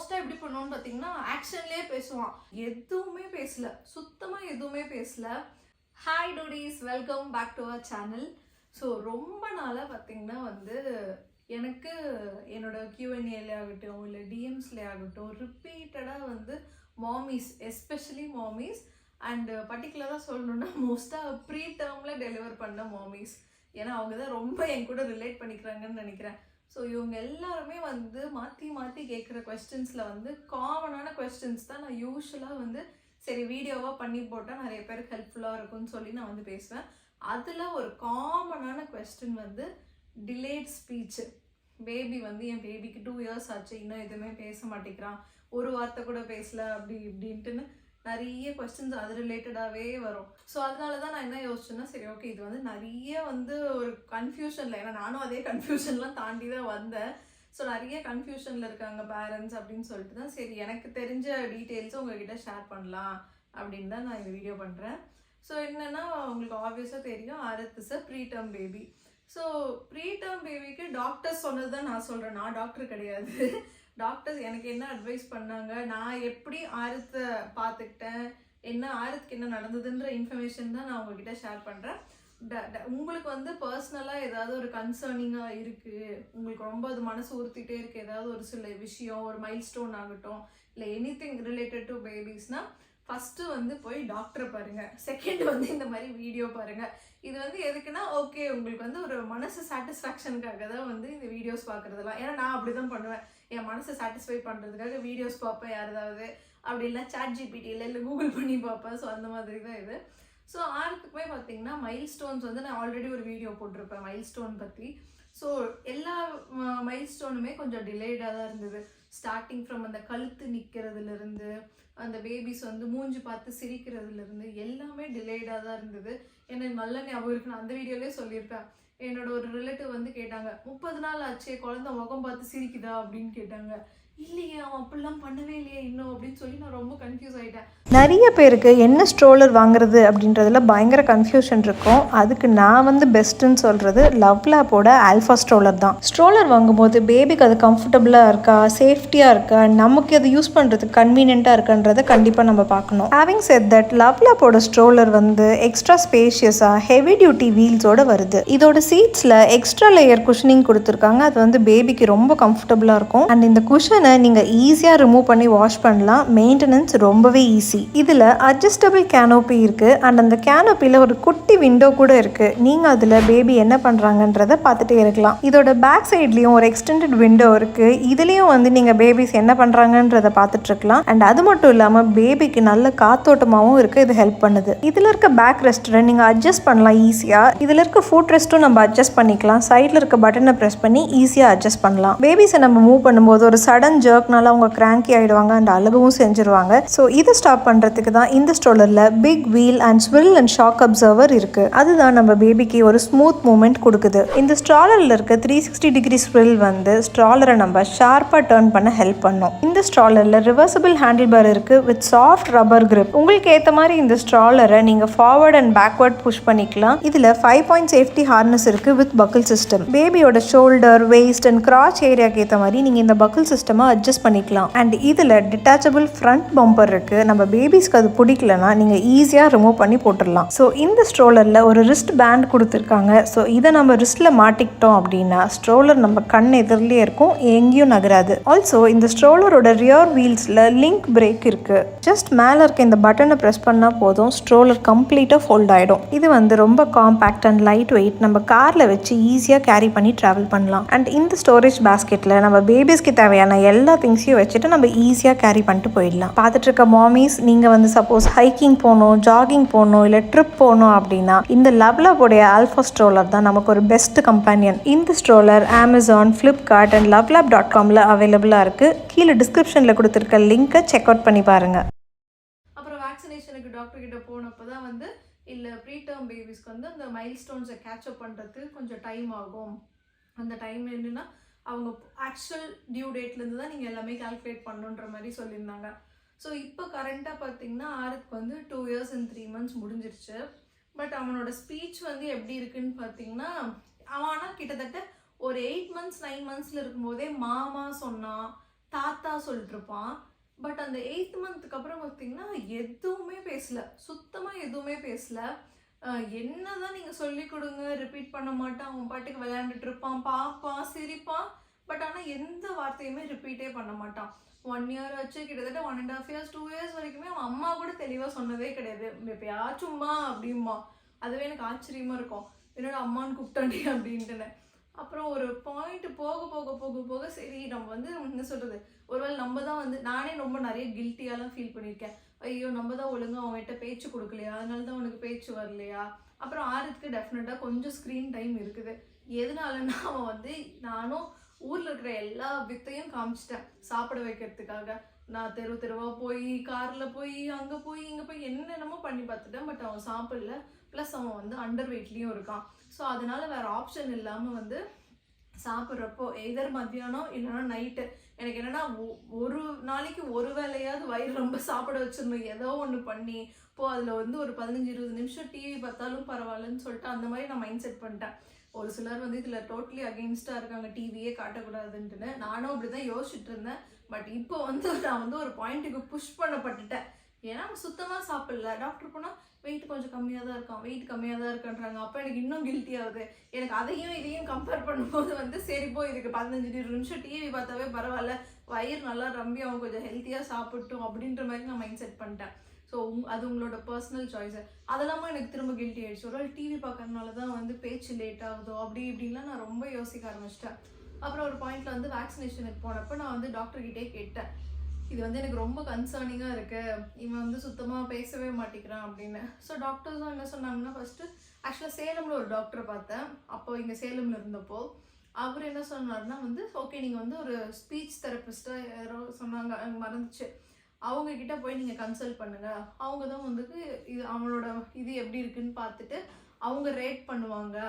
மோஸ்ட்டாக எப்படி பண்ணுவோன்னு பார்த்தீங்கன்னா ஆக்ஷன்லேயே பேசுவான். எதுவுமே பேசல, சுத்தமாக எதுவுமே பேசல. Hi dudes, welcome back to our channel. So ரொம்ப நாளாக பார்த்தீங்கன்னா வந்து எனக்கு என்னோட Q&Aல ஆகட்டும் இல்லை டிஎம்ஸ்ல ஆகட்டும் ரிப்பீட்டடாக வந்து மாமிஸ், எஸ்பெஷலி மாமிஸ் அண்ட் பர்டிகுலராக சொல்லணுன்னா மோஸ்ட்டாக ப்ரீ டேர்மில் டெலிவர் பண்ண மாமிஸ், ஏன்னா அவங்க தான் ரொம்ப என் கூட ரிலேட் பண்ணிக்கிறாங்கன்னு நினைக்கிறேன். ஸோ இவங்க எல்லாருமே வந்து மாற்றி மாற்றி கேட்குற கொஸ்டின்ஸில் வந்து காமனான கொஸ்டின்ஸ் தான் நான் யூஸ்வலாக வந்து சரி வீடியோவாக பண்ணி போட்டால் நிறைய பேருக்கு ஹெல்ப்ஃபுல்லாக இருக்கும்னு சொல்லி நான் வந்து பேசுவேன். அதில் ஒரு காமனான கொஸ்டின் வந்து டிலேட் ஸ்பீச்சு. பேபி வந்து என் பேபிக்கு 2 years ஆச்சு, இன்னும் எதுவுமே பேச மாட்டேங்கிறான், ஒரு வார்த்தை கூட பேசல அப்படி இப்படின்ட்டுன்னு நிறைய கொஸ்டின்ஸ் அது ரிலேட்டடாகவே வரும். ஸோ அதனால தான் நான் என்ன யோசிச்சேன்னா சரி ஓகே இது வந்து நிறைய வந்து ஒரு கன்ஃபியூஷனில், ஏன்னா நானும் அதே கன்ஃபியூஷன்லாம் தாண்டி தான் வந்தேன். ஸோ நிறைய கன்ஃபியூஷனில் இருக்காங்க பேரண்ட்ஸ் அப்படின்னு சொல்லிட்டு தான் சரி எனக்கு தெரிஞ்ச டீட்டெயில்ஸை உங்ககிட்ட ஷேர் பண்ணலாம் அப்படின்னு தான் நான் இந்த வீடியோ பண்ணுறேன். ஸோ என்னென்னா உங்களுக்கு ஆப்வியஸாக தெரியும் Arath is a preterm baby. So preterm பேபிக்கு டாக்டர்ஸ் சொன்னது தான் நான் சொல்கிறேன், நான் டாக்டர் கிடையாது. டாக்டர்ஸ் எனக்கு என்ன அட்வைஸ் பண்ணாங்க, நான் எப்படி ஆரத்தை பார்த்துக்கிட்டேன், என்ன ஆரத்துக்கு என்ன நடந்ததுன்ற இன்ஃபர்மேஷன் தான் நான் உங்ககிட்ட ஷேர் பண்ணுறேன். உங்களுக்கு வந்து பர்சனலாக ஏதாவது ஒரு கன்சர்னிங்காக இருக்குது, உங்களுக்கு ரொம்ப அது மனசு உறுத்திட்டே இருக்குது, ஏதாவது ஒரு சில விஷயம் ஒரு மைல்ஸ்டோன் ஆகட்டும் இல்லை எனிதிங் ரிலேட்டட் டு பேபிஸ்னால் ஃபஸ்ட்டு வந்து போய் டாக்டரை பாருங்கள், செகண்ட் வந்து இந்த மாதிரி வீடியோ பாருங்கள். இது வந்து எதுக்குன்னா ஓகே உங்களுக்கு வந்து ஒரு மனசு சாட்டிஸ்ஃபேக்ஷனுக்காக தான் வந்து இந்த வீடியோஸ் பார்க்குறதெல்லாம், ஏன்னா நான் அப்படி தான் பண்ணுவேன், என் மனசை சாட்டிஸ்ஃபை பண்ணுறதுக்காக வீடியோஸ் பார்ப்பேன் யாராவது, அப்படி இல்லை ChatGPT இல்லை கூகுள் பண்ணி பார்ப்பேன். ஸோ அந்த மாதிரி தான் இது. ஸோ ஆருக்குமே பார்த்தீங்கன்னா மைல்ஸ்டோன்ஸ் வந்து நான் ஆல்ரெடி ஒரு வீடியோ போட்டிருப்பேன் மைல்ஸ்டோன் பற்றி. ஸோ எல்லா மைல்ஸ்டோனுமே கொஞ்சம் டிலேடாக தான் இருந்தது. ஸ்டார்டிங் ஃப்ரம் அந்த கழுத்து நிற்கிறதுலேருந்து அந்த பேபிஸ் வந்து மூஞ்சி பார்த்து சிரிக்கிறதுலேருந்து எல்லாமே டிலேடாக தான் இருந்தது. எனக்கு நல்ல ஞாபகம் இருக்கு, நான் அந்த வீடியோலேயே சொல்லியிருப்பேன். என்னோட ஒரு ரிலேட்டிவ் வந்து கேட்டாங்க 30 நாள் ஆச்சே குழந்தை முகம் பார்த்து சிரிக்குதா அப்படின்னு கேட்டாங்க. இல்லையே அவன் அப்படிலாம் பண்ணவே இல்லையே இன்னும் அப்படின்னு சொல்லி நான் ரொம்ப கன்ஃபியூஸ் ஆகிட்டேன். நிறைய பேருக்கு என்ன ஸ்ட்ரோலர் வாங்குறது அப்படின்றதுல பயங்கர கன்ஃபியூஷன் இருக்கும். அதுக்கு நான் வந்து பெஸ்ட்டுன்னு சொல்கிறது லவ்லாப்போட ஆல்ஃபா ஸ்ட்ரோலர் தான். ஸ்ட்ரோலர் வாங்கும்போது பேபிக்கு அது கம்ஃபர்டபுளாக இருக்கா, சேஃப்டியாக இருக்கா, நமக்கு அது யூஸ் பண்ணுறதுக்கு கன்வீனியண்ட்டாக இருக்கான்றதை கண்டிப்பாக நம்ம பார்க்கணும். ஹேவிங் செட் தட் லவ்லாப்போட ஸ்ட்ரோலர் வந்து எக்ஸ்ட்ரா ஸ்பேஷியஸாக ஹெவி டியூட்டி வீல்ஸோடு வருது. இதோட சீட்ஸில் எக்ஸ்ட்ரா லேயர் குஷனிங் கொடுத்துருக்காங்க, அது வந்து பேபிக்கு ரொம்ப கம்ஃபர்டபுளாக இருக்கும். அண்ட் இந்த குஷனை நீங்கள் ஈஸியாக ரிமூவ் பண்ணி வாஷ் பண்ணலாம், மெயின்டெனன்ஸ் ரொம்பவே ஈஸி. இதில் அட்ஜஸ்டபிள் கேனோப்பி இருக்குது அண்ட் அந்த கேனோப்பியில் ஒரு குட்டி விண்டோ கூட இருக்குது. நீங்கள் அதில் பேபி என்ன பண்ணுறாங்கன்றதை பார்த்துட்டே இருக்கலாம். இதோட பேக் சைட்லேயும் ஒரு எக்ஸ்டெண்டட் விண்டோ இருக்குது, இதுலேயும் வந்து நீங்கள் பேபிஸ் என்ன பண்ணுறாங்கன்றதை பார்த்துட்ருக்கலாம். அண்ட் அது மட்டும் இல்லாமல் பேபிக்கு நல்ல காத்தோட்டமாகவும் இருக்குது, இது ஹெல்ப் பண்ணுது. இதில் இருக்க பேக் ரெஸ்ட்டை நீங்கள் அட்ஜஸ்ட் பண்ணலாம் ஈஸியாக. இதில் இருக்க ஃபுட் ரெஸ்ட்டும் நம்ம அட்ஜஸ்ட் பண்ணிக்கலாம், சைடில் இருக்க பட்டனை ப்ரெஸ் பண்ணி ஈஸியாக அட்ஜஸ்ட் பண்ணலாம். பேபிஸை நம்ம மூவ் பண்ணும்போது ஒரு சடன் ஜர்க்னால அவங்க கிராங்கி ஆகிடுவாங்க அண்ட் அழுகவும் செஞ்சுருவாங்க. ஸோ இதை ஸ்டாப் பண்ணுறதுக்கு தான் இந்த ஸ்ட்ரோலரில் big wheel and swivel and shock absorber இருக்குது. அதுதான் நம்ம பேபிக்கு ஒரு ஸ்மூத் மூமெண்ட் கொடுக்குது. இந்த ஸ்ட்ராலரில் இருக்க 360 டிகிரி ஸ்வில் வந்து ஸ்ட்ராலரை நம்ம ஷார்ப்பாக டர்ன் பண்ண ஹெல்ப் பண்ணும். இந்த ஸ்ட்ராலரில் ரிவர்சபிள் ஹேண்டில் பார் இருக்குது வித் சாஃப்ட் ரப்பர் கிரிப். உங்களுக்கு ஏற்ற மாதிரி இந்த ஸ்ட்ராலரை நீங்கள் ஃபார்வர்ட் அண்ட் பேக்வர்ட் புஷ் பண்ணிக்கலாம். இதில் 5 point சேஃப்டி ஹார்னஸ் இருக்குது வித் பக்கிள் சிஸ்டம். பேபியோட ஷோல்டர், வேஸ்ட் அண்ட் கிராச் ஏரியாவுக்கு ஏற்ற மாதிரி நீங்கள் இந்த பக்கிள் சிஸ்டமாக அட்ஜஸ்ட் பண்ணிக்கலாம். அண்ட் இதில் டிட்டாச்சபிள் ஃப்ரண்ட் பம்பர் இருக்குது, நம்ம பேபிஸ்க்கு அது பிடிக்கலனா நீங்கள் ஈஸியாக ரிமூவ் பண்ணி போட்டுடலாம். ஸோ இந்த ஸ்ட்ரோலரில் ஒரு ரிஸ்ட் பேண்ட் கொடுத்துருக்காங்க. ஸோ இதை நம்ம ரிஸ்ட்டில் மாட்டிக்கிட்டோம் அப்படின்னா ஸ்ட்ரோலர் நம்ம கண் எதிரிலே இருக்கும், எங்கேயும் நகராது. ஆல்சோ இந்த ஸ்ட்ரோலரோட ரியர் வீல்ஸில் லிங்க் பிரேக் இருக்குது. ஜஸ்ட் மேலே இருக்க இந்த பட்டனை ப்ரெஸ் பண்ணால் போதும், ஸ்ட்ரோலர் கம்ப்ளீட்டாக ஃபோல்ட் ஆகிடும். இது வந்து ரொம்ப காம்பேக்ட் அண்ட் லைட் வெயிட், நம்ம காரில் வச்சு ஈஸியாக கேரி பண்ணி ட்ராவல் பண்ணலாம். அண்ட் இந்த ஸ்டோரேஜ் பேஸ்கெட்டில் நம்ம பேபிஸ்க்கு தேவையான எல்லா திங்ஸையும் வச்சுட்டு நம்ம ஈஸியாக கேரி பண்ணிட்டு போயிடலாம். பார்த்துட்டு இருக்க மாமிஸ், நீங்கள் வந்து சப்போஸ் ஹைக்கிங் போகணும், ஜாகிங் போகணும், இல்லை ட்ரிப் போகணும் அப்படின்னா இந்த லவ்லாப்போடைய ஆல்ஃபா ஸ்ட்ரோலர் தான் நமக்கு ஒரு பெஸ்ட் கம்பேனியன். இந்த ஸ்ட்ரோலர் Amazon, Flipkart அண்ட் lovelab.comல அவைலபிளாக இருக்குது. கீழே டிஸ்கிரிப்ஷனில் கொடுத்துருக்க லிங்கை செக் அவுட் பண்ணி பாருங்கள். அப்புறம் வேக்சினேஷனுக்கு டாக்டர் கிட்ட போனப்போ தான் வந்து இல்லை ப்ரீடேர்ம் பேபிஸ்க்கு வந்து அந்த மைல்ஸ்டோன்ஸை கேட்சப் பண்ணுறதுக்கு கொஞ்சம் டைம் ஆகும். அந்த டைம் என்னன்னா அவங்க ஆக்சுவல் டியூ டேட்லேருந்து தான் நீங்கள் எல்லாமே கால்குலேட் பண்ணுன்ற மாதிரி சொல்லியிருந்தாங்க. ஸோ இப்போ கரண்ட்டாக பார்த்தீங்கன்னா ஆருக்கு வந்து 2 years and 3 months முடிஞ்சிருச்சு. பட் அவனோட ஸ்பீச் வந்து எப்படி இருக்குன்னு பார்த்தீங்கன்னா அவனா கிட்டத்தட்ட ஒரு 8 months 9 monthsல இருக்கும்போதே மாமா சொன்னான், தாத்தா சொல்லிட்டு இருப்பான். பட் அந்த 8th மந்த்துக்கு அப்புறம் பார்த்தீங்கன்னா எதுவுமே பேசல, சுத்தமாக எதுவுமே பேசல. என்னதான் நீங்கள் சொல்லிக் கொடுங்க ரிப்பீட் பண்ண மாட்டான், அவன் பாட்டுக்கு விளையாண்டுட்டு இருப்பான், பார்ப்பான், சிரிப்பான். பட் ஆனால் எந்த வார்த்தையுமே ரிப்பீட்டே பண்ண மாட்டான். 1 இயர் ஆச்சு, கிட்டத்தட்ட 1.5 இயர்ஸ் 2 இயர்ஸ் வரைக்குமே அவன் அம்மா கூட தெளிவாக சொன்னதே கிடையாது. எப்பயாச்சும்மா அப்படிம்பா. அதுவே எனக்கு ஆச்சரியமாக இருக்கும், என்னோட அம்மான்னு கூப்பிட்டாண்டி அப்படின்ட்டுன்னு. அப்புறம் ஒரு பாயிண்ட் போக போக போக போக சரி நம்ம வந்து என்ன சொல்கிறது, ஒருவேளை நம்ம தான் வந்து நானே ரொம்ப நிறைய கில்ட்டியாலாம் ஃபீல் பண்ணியிருக்கேன். ஐயோ நம்ம தான் ஒழுங்காக அவன்கிட்ட பேச்சு கொடுக்கலையா, அதனால தான் அவனுக்கு பேச்சு வரலையா. அப்புறம் ஆறுத்துக்கு டெஃபினட்டாக கொஞ்சம் ஸ்க்ரீன் டைம் இருக்குது. எதனாலன்னா அவன் வந்து நானும் ஊரில் இருக்கிற எல்லா வித்தையும் காமிச்சிட்டேன் சாப்பிட வைக்கிறதுக்காக. நான் தெருவாக போய் காரில் போய் அங்கே போய் இங்கே போய் என்னென்னமோ பண்ணி பார்த்துட்டேன். பட் அவன் சாப்பிடல. ப்ளஸ் அவன் வந்து அண்டர் வெயிட்லேயும் இருக்கான். ஸோ அதனால வேறு ஆப்ஷன் இல்லாமல் வந்து சாப்பிட்றப்போ எதர் மத்தியானம் இல்லைன்னா நைட்டு எனக்கு என்னென்னா ஒரு நாளைக்கு ஒரு வேளையாவது வயிறு ரொம்ப சாப்பிட வச்சிடணும், ஏதோ ஒன்று பண்ணி. இப்போது அதில் வந்து ஒரு 15-20 நிமிஷம் டிவி பார்த்தாலும் பரவாயில்லன்னு சொல்லிட்டு அந்த மாதிரி நான் மைண்ட் செட் பண்ணிட்டேன். ஒரு சிலர் வந்து இதில் டோட்டலி அகெயின்ஸ்டாக இருக்காங்க, டிவியே காட்டக்கூடாதுன்ட்டுன்னு. நானும் அப்படி தான் யோசிச்சுட்டு இருந்தேன். பட் இப்போ வந்து நான் வந்து ஒரு பாயிண்ட்டுக்கு புஷ் பண்ணப்பட்டுட்டேன். ஏன்னா சுத்தமாக சாப்பிடல. டாக்டர் போனால் வெயிட் கொஞ்சம் கம்மியாக தான் இருக்கான், வெயிட் கம்மியாக தான் இருக்கான்றாங்க. அப்போ எனக்கு இன்னும் கில்ட்டி ஆகுது. எனக்கு அதையும் இதையும் கம்பேர் பண்ணும்போது வந்து சரி போ, இதுக்கு 15-20 நிமிஷம் டிவி பார்த்தாவே பரவாயில்ல, வயிறு நல்லா ரம்பி அவன் கொஞ்சம் ஹெல்த்தியாக சாப்பிட்டோம் அப்படின்ற மாதிரி நான் மைண்ட் செட் பண்ணிட்டேன். ஸோ அது உங்களோட பர்சனல் சாய்ஸு. அதெல்லாமல் எனக்கு திரும்ப கில்ட்டி ஆகிடுச்சு. ஒரு டிவி பார்க்கறதுனால தான் வந்து பேச்சு லேட் ஆகுதோ அப்படி இப்படின்லாம் நான் ரொம்ப யோசிக்க ஆரம்பிச்சிட்டேன். அப்புறம் ஒரு பாயிண்டில் வந்து வேக்சினேஷனுக்கு போனப்போ நான் வந்து டாக்டர்கிட்டே கேட்டேன், இது வந்து எனக்கு ரொம்ப கன்சர்னிங்காக இருக்குது, இவன் வந்து சுத்தமாக பேசவே மாட்டேங்கிறான் அப்படின்னு. ஸோ டாக்டர்ஸும் என்ன சொன்னாங்கன்னா, ஃபஸ்ட்டு ஆக்சுவலாக சேலமில் ஒரு டாக்டரை பார்த்தேன். அப்போ இங்கே சேலமில் இருந்தப்போ அவர் என்ன சொன்னார்னா வந்து ஓகே நீங்கள் வந்து ஒரு ஸ்பீச் தெரப்பிஸ்ட்டாக யாரோ சொன்னாங்க, எனக்கு மறந்துச்சு, அவங்கக்கிட்ட போய் நீங்கள் கன்சல்ட் பண்ணுங்கள். அவங்க தான் வந்து இது அவனோட இது எப்படி இருக்குன்னு பார்த்துட்டு அவங்க ரேட் பண்ணுவாங்க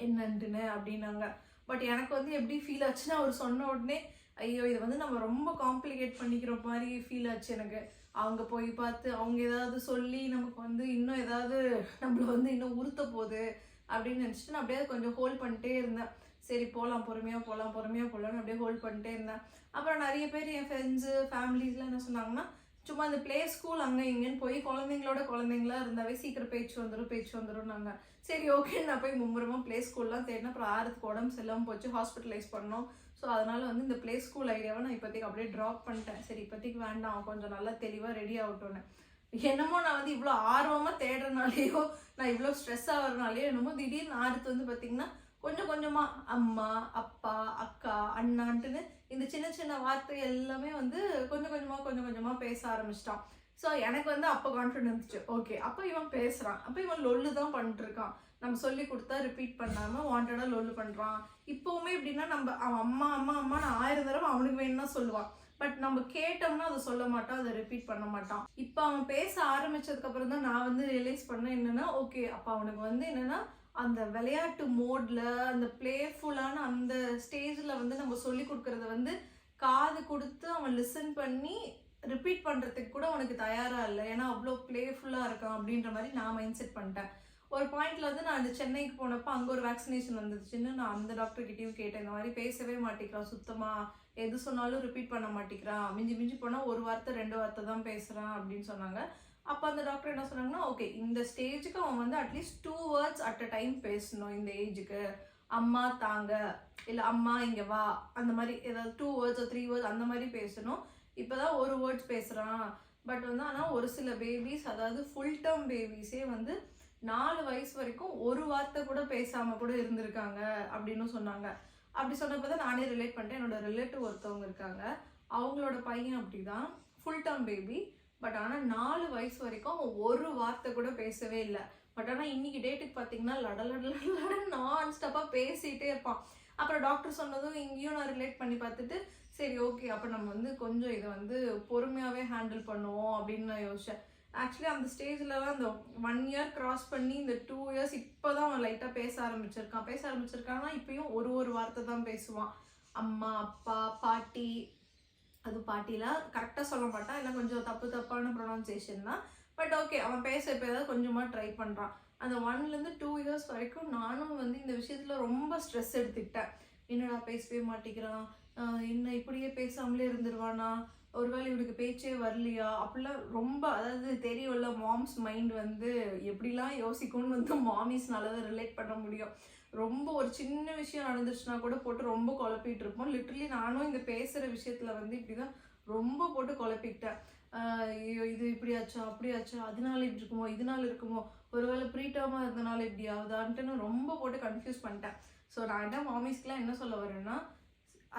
என்னன்ட்டுன்னு அப்படின்னாங்க. பட் எனக்கு வந்து எப்படி ஃபீல் ஆச்சுன்னா, அவர் சொன்ன உடனே ஐயோ இது வந்து நம்ம ரொம்ப காம்ப்ளிகேட் பண்ணிக்கிற மாதிரி ஃபீல் ஆச்சு எனக்கு. அவங்க போய் பார்த்து அவங்க ஏதாவது சொல்லி நமக்கு வந்து இன்னும் ஏதாவது நம்மளை வந்து இன்னும் உறுத்த போகுது அப்படின்னு நினச்சிட்டு நான் அப்படியே கொஞ்சம் ஹோல்ட் பண்ணிட்டே இருந்தேன். சரி போகலாம், பொறுமையாக போகலான்னு அப்படியே ஹோல்ட் பண்ணிட்டே இருந்தேன். அப்புறம் நிறைய பேர் என் ஃப்ரெண்ட்ஸு ஃபேமிலிஸ்லாம் என்ன சொன்னாங்கன்னா, சும்மா இந்த ப்ளே ஸ்கூல் அங்கே இங்கேன்னு போய் குழந்தைங்களா இருந்தாவே சீக்கிரம் பேச்சு வந்துடும் நாங்கள். சரி ஓகே நான் போய் மும்முரமாக ப்ளே ஸ்கூல்லாம் தேடினா. அப்புறம் ஆறுக்கு உடம்பு செல்லாமல் போச்சு, ஹாஸ்பிட்டலைஸ் பண்ணோம். ஸோ அதனால் வந்து இந்த ப்ளே ஸ்கூல் ஐடியாவை நான் இப்போதைக்கு அப்படியே ட்ராப் பண்ணிட்டேன். சரி இப்போதைக்கு வேண்டாம், கொஞ்சம் நல்லா தெளிவாக ரெடி ஆகட்டும்னு. என்னமோ நான் வந்து இவ்வளோ ஆர்வமாக தேடுறனாலேயோ நான் இவ்வளோ ஸ்ட்ரெஸ் ஆகிறனாலேயோ என்னமோ திடீர்னு ஆறுத்து வந்து பார்த்திங்கன்னா கொஞ்சம் கொஞ்சமாக அம்மா, அப்பா, அக்கா, அண்ணான்ட்டுன்னு இந்த சின்ன சின்ன வார்த்தை எல்லாமே வந்து கொஞ்சம் கொஞ்சமாக பேச ஆரம்பிச்சிட்டான். ஸோ எனக்கு வந்து அப்போ கான்ஃபிடன்ஸ் இருந்துச்சு, ஓகே அப்போ இவன் பேசுகிறான், அப்போ இவன் லொல்லு தான் பண்ணிட்டுருக்கான், நம்ம சொல்லி கொடுத்தா ரிப்பீட் பண்ணாமல் வாண்டடாக லொல்லு பண்ணுறான். இப்போவுமே எப்படின்னா நம்ம அவன் அம்மா அம்மா அம்மான்னு 1000 தடவை அவனுக்கு வேணும்னா சொல்லுவான். பட் நம்ம கேட்டோம்னா அதை சொல்ல மாட்டான், அதை ரிப்பீட் பண்ண மாட்டான். இப்போ அவன் பேச ஆரம்பித்ததுக்கப்புறம் தான் நான் வந்து ரியலைஸ் பண்ணேன் என்னென்னா, ஓகே அப்போ அவனுக்கு வந்து என்னென்னா அந்த விளையாட்டு மோடில் அந்த பிளேஃபுல்லான அந்த ஸ்டேஜில் வந்து நம்ம சொல்லி கொடுக்குறத வந்து காது கொடுத்து அவன் லிசன் பண்ணி ரிப்பீட் பண்ணுறதுக்கு கூட அவனுக்கு தயாராக இல்லை. ஏன்னா அவ்வளோ பிளேஃபுல்லாக இருக்கான் அப்படின்ற மாதிரி நான் மைண்ட் செட் பண்ணிட்டேன். ஒரு பாயிண்டில் வந்து நான் அந்த சென்னைக்கு போனப்போ அங்கே ஒரு வேக்சினேஷன் வந்துச்சுன்னு நான் அந்த டாக்டர்கிட்டையும் கேட்டேன், இந்த மாதிரி பேசவே மாட்டேங்கிறான், சுத்தமாக எது சொன்னாலும் ரிப்பீட் பண்ண மாட்டேங்கிறான், மிஞ்சி போனால் 1 வார்த்தை 2 வார்த்தை தான் பேசுகிறான் அப்படின்னு சொன்னாங்க. அப்போ அந்த டாக்டர் என்ன சொன்னாங்கன்னா, ஓகே இந்த ஸ்டேஜுக்கு அவன் வந்து at least 2 words at a time பேசணும். இந்த ஏஜுக்கு அம்மா தாங்க, இல்லை அம்மா இங்கே வா, அந்த மாதிரி ஏதாவது 2 வேர்ட்ஸ் 3 வேர்ட்ஸ் அந்த மாதிரி பேசணும். இப்போ தான் 1 வேர்ட்ஸ் பேசுகிறான். பட் வந்து ஆனால் ஒரு சில பேபிஸ், அதாவது ஃபுல் டேர்ம் பேபிஸே வந்து 4 வயசு வரைக்கும் 1 வார்த்தை கூட பேசாமல் கூட இருந்திருக்காங்க அப்படின்னு சொன்னாங்க. அப்படி சொன்னப்போ தான் நானே ரிலேட் பண்ணிட்டேன். என்னோட ரிலேட்டிவ் ஒருத்தவங்க இருக்காங்க, அவங்களோட பையன் அப்படி தான் ஃபுல் டேர்ம் பேபி. பட் ஆனால் 4 வயசு வரைக்கும் அவன் 1 வார்த்தை கூட பேசவே இல்லை. பட் ஆனால் இன்னைக்கு டேட்டுக்கு பார்த்தீங்கன்னா லட நான் ஸ்டாப்பாக பேசிகிட்டே இருப்பான். அப்புறம் டாக்டர் சொன்னதும் இங்கேயும் நான் ரிலேட் பண்ணி பார்த்துட்டு சரி ஓகே அப்போ நம்ம வந்து கொஞ்சம் இதை வந்து பொறுமையாகவே ஹேண்டில் பண்ணுவோம் அப்படின்னு நான் யோசித்தேன். ஆக்சுவலி அந்த ஸ்டேஜ்லலாம் அந்த 1 இயர் கிராஸ் பண்ணி இந்த 2 இயர்ஸ் இப்போ தான் அவன் லைட்டாக பேச ஆரம்பிச்சிருக்கான்னா இப்பயும் ஒரு வார்த்தை தான் பேசுவான். அம்மா, அப்பா, பாட்டி, அது பாட்டிலாம் கரெக்டாக சொல்ல மாட்டான், இல்லை கொஞ்சம் தப்பான ப்ரொனவுன்சியேஷன் தான். பட் ஓகே அவன் பேச இப்போ ஏதாவது கொஞ்சமாக ட்ரை பண்ணுறான். அந்த 1லேருந்து 2 இயர்ஸ் வரைக்கும் நானும் வந்து இந்த விஷயத்தில் ரொம்ப ஸ்ட்ரெஸ் எடுத்துக்கிட்டேன். என்னடா பேசவே மாட்டேங்கிறான், என்ன இப்படியே பேசாமலே இருந்துருவானா, ஒருவேளை இவனுக்கு பேச்சே வரலையா அப்படிலாம் ரொம்ப, அதாவது தெரியும்ல மாம்ஸ் மைண்ட் வந்து எப்படிலாம் யோசிக்கும்னு வந்து மாமிஸ்னால தான் ரிலேட் பண்ண முடியும். ரொம்ப ஒரு சின்ன விஷயம் நடந்துச்சுன்னா கூட போட்டு ரொம்ப குழப்பிட்டு இருப்போம். லிட்ரலி நானும் இந்த பேசுகிற விஷயத்தில் வந்து இப்படி தான் ரொம்ப போட்டு குழப்பிக்கிட்டேன். ஐயோ இது இப்படி ஆச்சா அப்படி ஆச்சா, அதனால இப்படி இருக்குமோ இதனால இருக்குமோ, ஒருவேளை ப்ரீடர்மாக இருந்தனால இப்படி ஆகுதான்ட்டுன்னு ரொம்ப போட்டு கன்ஃபியூஸ் பண்ணிட்டேன். ஸோ நான் என்ன மாமிஸ்க்கெலாம் என்ன சொல்ல வரேன்னா,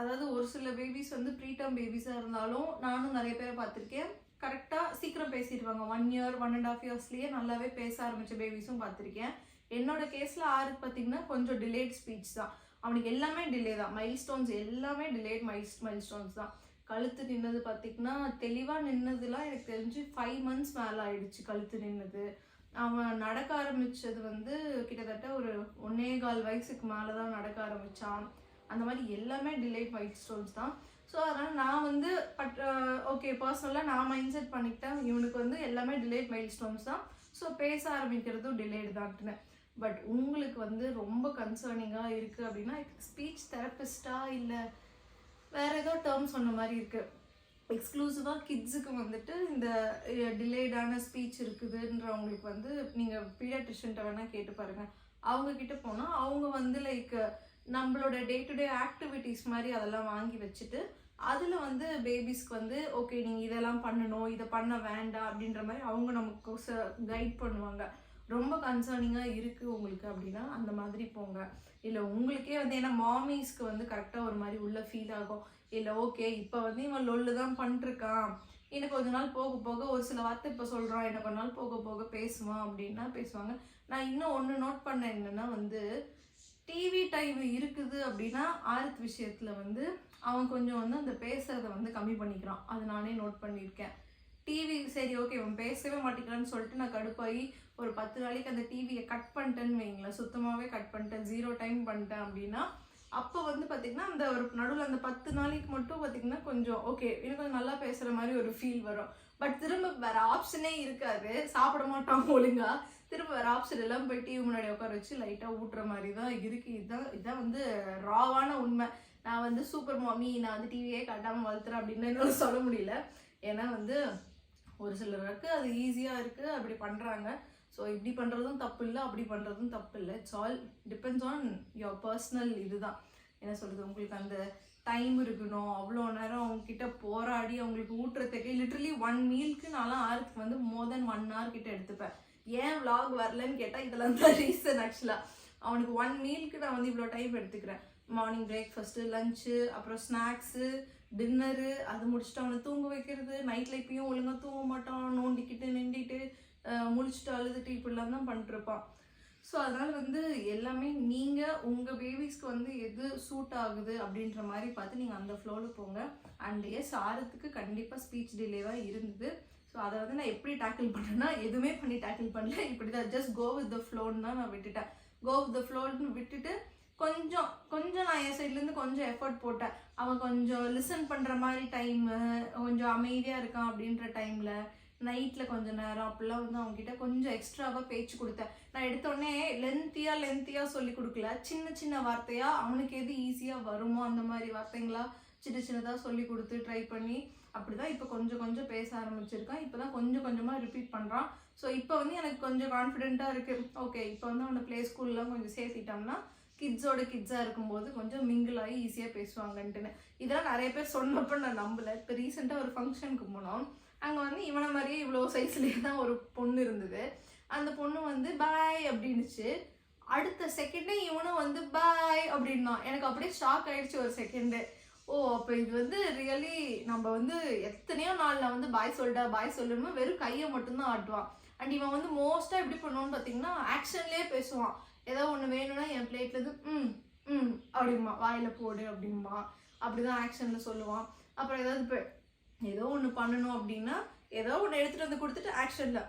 அதாவது ஒரு சில பேபிஸ் வந்து ப்ரீடம் பேபிஸாக இருந்தாலும் நானும் நிறைய பேரை பார்த்துருக்கேன், கரெக்டாக சீக்கிரம் பேசிடுவாங்க. 1 இயர் 1.5 இயர்ஸ்லேயே நல்லாவே பேச ஆரம்பித்த பேபிஸும் பார்த்துருக்கேன். என்னோட கேஸில் ஆறுக்கு பார்த்தீங்கன்னா கொஞ்சம் டிலேட் ஸ்பீச் தான். அவனுக்கு எல்லாமே டிலே தான், மைல்ஸ்டோன்ஸ் எல்லாமே டிலேட் மைல்ஸ்டோன்ஸ் தான். கழுத்து நின்னது பார்த்திங்கன்னா தெளிவாக நின்னதுலாம் எனக்கு தெரிஞ்சு 5 months மேலே ஆயிடுச்சு கழுத்து நின்னது. அவன் நடக்க ஆரம்பித்தது வந்து கிட்டத்தட்ட ஒரு 1.25 வயசுக்கு மேலே தான் நடக்க ஆரம்பித்தான். அந்த மாதிரி எல்லாமே டிலேட் மைல்ஸ்டோன்ஸ் தான். ஸோ அதனால் நான் வந்து ஓகே பர்சனலாக நான் மைண்ட் செட் பண்ணிக்கிட்டேன், இவனுக்கு வந்து எல்லாமே டிலேட் மைல்ஸ்டோன்ஸ் தான், ஸோ பேச ஆரம்பிக்கிறதும் டிலேட் தான்ட்டுன்னு. பட் உங்களுக்கு வந்து ரொம்ப கன்சர்னிங்காக இருக்குது அப்படின்னா ஸ்பீச் தெரப்பிஸ்டா இல்லை வேறு ஏதோ டேர்ம் சொன்ன மாதிரி இருக்குது. எக்ஸ்க்ளூசிவாக கிட்ஸுக்கு வந்துட்டு இந்த டிலேடான ஸ்பீச் இருக்குதுன்றவங்களுக்கு வந்து நீங்கள் பீடியாட்ரிஷன்ட்ட வேணால் கேட்டு பாருங்கள். அவங்கக்கிட்ட போனால் அவங்க வந்து லைக் நம்மளோட டே டு டே ஆக்டிவிட்டீஸ் மாதிரி அதெல்லாம் வாங்கி வச்சுட்டு அதில் வந்து பேபிஸ்க்கு வந்து ஓகே நீங்கள் இதெல்லாம் பண்ணணும், இதை பண்ண வேண்டாம் அப்படின்ற மாதிரி அவங்க நமக்கு கைட் பண்ணுவாங்க. ரொம்ப கன்சர்னிங்காக இருக்குது உங்களுக்கு அப்படின்னா அந்த மாதிரி போங்க. இல்லை உங்களுக்கே வந்து ஏன்னா மாமிஸ்க்கு வந்து கரெக்டாக ஒரு மாதிரி உள்ள ஃபீல் ஆகும், இல்லை ஓகே இப்போ வந்து இவன் லொல்லு தான் பண்ணிருக்கான், இன்னும் கொஞ்ச நாள் போக போக ஒரு சில வார்த்தை இப்போ சொல்கிறான், இன்னும் கொஞ்ச நாள் போக போக பேசுவான் அப்படின்னா பேசுவாங்க. நான் இன்னும் ஒன்று நோட் பண்ணேன் என்னென்னா வந்து டிவி டைம் இருக்குது அப்படின்னா ஆர்த் விஷயத்தில் வந்து அவன் கொஞ்சம் வந்து அந்த பேசுகிறத வந்து கம்மி பண்ணிக்கிறான். அது நானே நோட் பண்ணியிருக்கேன். டிவி சரி ஓகே இவன் பேசவே மாட்டேங்கிறான்னு சொல்லிட்டு நான் கடுப்பாகி ஒரு 10 நாளைக்கு அந்த டிவியை கட் பண்ணிட்டேன்னு வைங்களேன், சுத்தமாகவே கட் பண்ணிட்டேன், 0 டைம் பண்ணிட்டேன் அப்படின்னா அப்போ வந்து பார்த்திங்கன்னா அந்த ஒரு நடுவில் அந்த 10 நாளைக்கு மட்டும் பார்த்திங்கன்னா கொஞ்சம் ஓகே எனக்கு கொஞ்சம் நல்லா பேசுகிற மாதிரி ஒரு ஃபீல் வரும். பட் திரும்ப வேறு ஆப்ஷனே இருக்காது, சாப்பிட மாட்டான் ஒழுங்கா, திரும்ப வேறு ஆப்ஷன் எல்லாம் போய் டிவி முன்னாடி உட்கார வச்சு லைட்டாக ஊட்டுற மாதிரி தான் இருக்குது. இதுதான் வந்து ராவான உண்மை. நான் வந்து சூப்பர் மாமி நான் வந்து டிவியே காட்டாமல் வளர்த்துறேன் அப்படின்னு என்னால் சொல்ல முடியல. ஏன்னா வந்து ஒரு சிலருக்கு அது ஈஸியாக இருக்குது அப்படி பண்ணுறாங்க. ஸோ இப்படி பண்ணுறதும் தப்பு இல்லை, அப்படி பண்ணுறதும் தப்பு இல்லை. It's all depends on your personal இதுதான். என்ன சொல்கிறது, உங்களுக்கு அந்த டைம் இருக்கணும், அவ்வளோ நேரம் அவங்கக்கிட்ட போராடி அவங்களுக்கு ஊட்டுறதுக்கு லிட்ரலி 1 மீல்க்கு நான்லாம் ஆறுக்கு வந்து மோர் தென் 1 hour கிட்ட எடுத்துப்பேன். ஏன் vlog வரலன்னு கேட்டால் இதெல்லாம் தான் ரீசன். ஆக்சுவலாக அவனுக்கு 1 மீல்க்கு நான் வந்து இவ்வளோ டைம் எடுத்துக்கிறேன். மார்னிங் பிரேக்ஃபாஸ்ட்டு, லஞ்சு, அப்புறம் ஸ்நாக்ஸு, டின்னரு, அது முடிச்சுட்டு அவனை தூங்க வைக்கிறது, நைட்டில் இப்பயும் ஒழுங்காக தூங்க மாட்டான், நோண்டிக்கிட்டு நின்றுட்டு முழிச்சுட்டு அழுதுட்டு இப்படிலாம் தான் பண்ணிட்டுருப்பான். ஸோ அதனால் வந்து எல்லாமே நீங்கள் உங்கள் பேபிஸ்க்கு வந்து எது சூட் ஆகுது அப்படின்ற மாதிரி பார்த்து நீங்கள் அந்த ஃப்ளோவில் போங்க. அண்ட் எஸ் ஆரத்துக்கு கண்டிப்பாக ஸ்பீச் டிலே தான் இருந்தது. ஸோ அதை வந்து நான் எப்படி டேக்கிள் பண்ணேன்னா எதுவுமே பண்ணி டேக்கிள் பண்ணல, இப்படி தான் ஜஸ்ட் கோ வித் த ஃப்ளோன்னு தான் நான் விட்டுட்டேன். கோ வித் த ஃப்ளோன்னு விட்டுட்டு கொஞ்சம் நான் என் சைட்லேருந்து கொஞ்சம் எஃபர்ட் போட்டேன். அவன் கொஞ்சம் லிசன் பண்ணுற மாதிரி டைமு, கொஞ்சம் அமைதியாக இருக்கான் அப்படின்ற டைமில் நைட்டில் கொஞ்சம் நேரம் அப்படிலாம் வந்து அவங்ககிட்ட கொஞ்சம் எக்ஸ்ட்ராவாக பேச்சு கொடுத்தேன். நான் எடுத்தோடனே லென்த்தியாக சொல்லி கொடுக்கல, சின்ன வார்த்தையாக அவனுக்கு எது ஈஸியாக வருமோ அந்த மாதிரி வார்த்தைங்களா சின்னதாக சொல்லி கொடுத்து ட்ரை பண்ணி அப்படி தான் இப்போ கொஞ்சம் பேச ஆரம்பிச்சிருக்கான். இப்போ தான் கொஞ்சமாக ரிப்பீட் பண்ணுறான். ஸோ இப்போ வந்து எனக்கு கொஞ்சம் கான்ஃபிடென்ட்டாக இருக்குது. ஓகே இப்போ வந்து அவனை ப்ளே ஸ்கூல்லாம் கொஞ்சம் சேர்த்திட்டோம்னா கிட்ஸாக இருக்கும்போது கொஞ்சம் மிங்கிள் ஆகி ஈஸியாக பேசுவாங்கன்ட்டுன்னு. இதெல்லாம் நிறைய பேர் சொன்னப்போ நான் நம்பலை. இப்போ ரீசெண்டாக ஒரு ஃபங்க்ஷனுக்கு போனோம், அங்கே வந்து இவனை மாதிரியே இவ்வளோ சைஸ்லேயே தான் ஒரு பொண்ணு இருந்தது. அந்த பொண்ணு வந்து பாய் அப்படின்னுச்சு. அடுத்த செகண்டே இவனும் வந்து பாய் அப்படின்னா எனக்கு அப்படியே ஷாக் ஆகிடுச்சு ஒரு செகண்டு. ஓ அப்போ இது வந்து ரியலி நம்ம வந்து எத்தனையோ நாளில் வந்து பாய் சொல்லணும்னா வெறும் கையை மட்டும்தான் ஆட்டுவான். அண்ட் இவன் வந்து மோஸ்ட்டாக எப்படி பண்ணுவான்னு பார்த்தீங்கன்னா ஆக்ஷன்லேயே பேசுவான். ஏதோ ஒன்று வேணும்னா என் பிளேட்லேருந்து அப்படிமா வாயில் போடு அப்படிமா அப்படிதான் ஆக்ஷனில் சொல்லுவான். அப்புறம் ஏதாவது இப்போ ஏதோ ஒன்று பண்ணணும் அப்படின்னா ஏதோ ஒன்று எடுத்துகிட்டு வந்து கொடுத்துட்டு ஆக்ஷனில்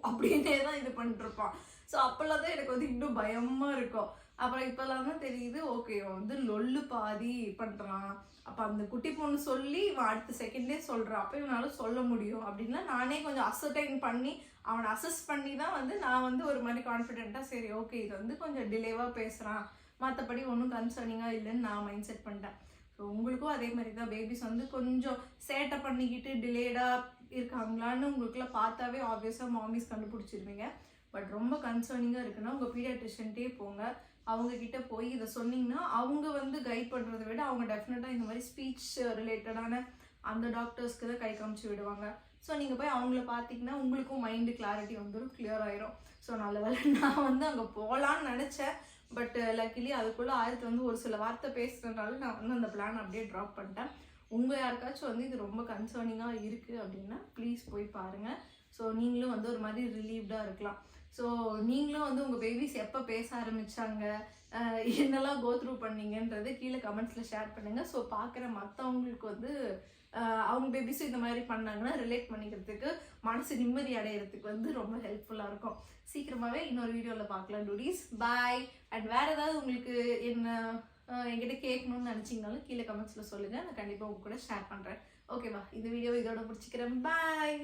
அப்படின்னே தான் இது பண்ணிட்டுருப்பான். ஸோ அப்போல்லாம் தான் எனக்கு வந்து இன்னும் பயமாக இருக்கும். அப்புறம் இப்போல்லாம் தான் தெரியுது ஓகே வந்து லொல்லு பாதி பண்ணுறான். அப்போ அந்த குட்டி பொண்ணு சொல்லி இவன் அடுத்த செகண்டே சொல்கிறான், அப்போ இவனால் சொல்ல முடியும் அப்படின்னா நானே கொஞ்சம் அசர்டைன் பண்ணி அவனை அசஸ் பண்ணி தான் வந்து நான் வந்து ஒரு மாதிரி கான்ஃபிடென்ட்டாக சரி ஓகே இது வந்து கொஞ்சம் டிலேவாக பேசுகிறான், மற்றபடி ஒன்றும் கன்சர்னிங்காக இல்லைன்னு நான் மைண்ட் செட் பண்ணிட்டேன். ஸோ உங்களுக்கும் அதே மாதிரி தான் பேபிஸ் வந்து கொஞ்சம் சேட்டை பண்ணிக்கிட்டு டிலேடாக இருக்காங்களான்னு உங்களுக்குலாம் பார்த்தாவே ஆப்வியஸாக மாமிஸ் கண்டுபிடிச்சிருவீங்க. பட் ரொம்ப கன்சர்னிங்காக இருக்குன்னா உங்கள் பீடியாட்ரிஷன்ட்டே போங்க. அவங்கக்கிட்ட போய் இதை சொன்னீங்கன்னா அவங்க வந்து கைட் பண்ணுறதை விட அவங்க டெஃபினட்டாக இந்த மாதிரி ஸ்பீச் ரிலேட்டடான அந்த டாக்டர்ஸ்க்கு தான் கை காமிச்சு விடுவாங்க. ஸோ நீங்கள் போய் அவங்கள பார்த்தீங்கன்னா உங்களுக்கும் மைண்டு கிளாரிட்டி வந்துடும், கிளியர் ஆயிரும். ஸோ நல்ல வேலை நான் வந்து அங்கே போகலான்னு நினச்சேன். பட் லக்கிலி அதுக்குள்ளே ஆயிரத்து வந்து ஒரு சில வார்த்தை பேசுகிறதுனால நான் வந்து அந்த பிளான் அப்படியே ட்ராப் பண்ணிட்டேன். உங்கள் யாருக்காச்சும் வந்து இது ரொம்ப கன்சர்னிங்காக இருக்குது அப்படின்னா ப்ளீஸ் போய் பாருங்கள். ஸோ நீங்களும் வந்து ஒரு மாதிரி ரிலீவ்டாக இருக்கலாம். ஸோ நீங்களும் வந்து உங்கள் பேபிஸ் எப்போ பேச ஆரம்பித்தாங்க, என்னெல்லாம் கோ த்ரூ பண்ணீங்கன்றது கீழே கமெண்ட்ஸில் ஷேர் பண்ணுங்கள். ஸோ பார்க்குற மற்றவங்களுக்கு வந்து அவங்க பேபிஸும் இந்த மாதிரி பண்ணாங்கன்னா ரிலேட் பண்ணிக்கிறதுக்கு மனசு நிம்மதி அடையிறதுக்கு வந்து ரொம்ப ஹெல்ப்ஃபுல்லாக இருக்கும். சீக்கிரமாகவே இன்னொரு வீடியோவில் பார்க்கலாம் டூடிஸ். பாய். அண்ட் வேறு ஏதாவது உங்களுக்கு என்ன என்கிட்ட கேட்கணும்னு நினச்சிங்கனாலும் கீழே கமெண்ட்ஸில் சொல்லுங்கள். நான் கண்டிப்பாக உங்க கூட ஷேர் பண்ணுறேன். ஓகேவா? இந்த வீடியோ இதோட முடிச்சுக்கிறேன். பாய்.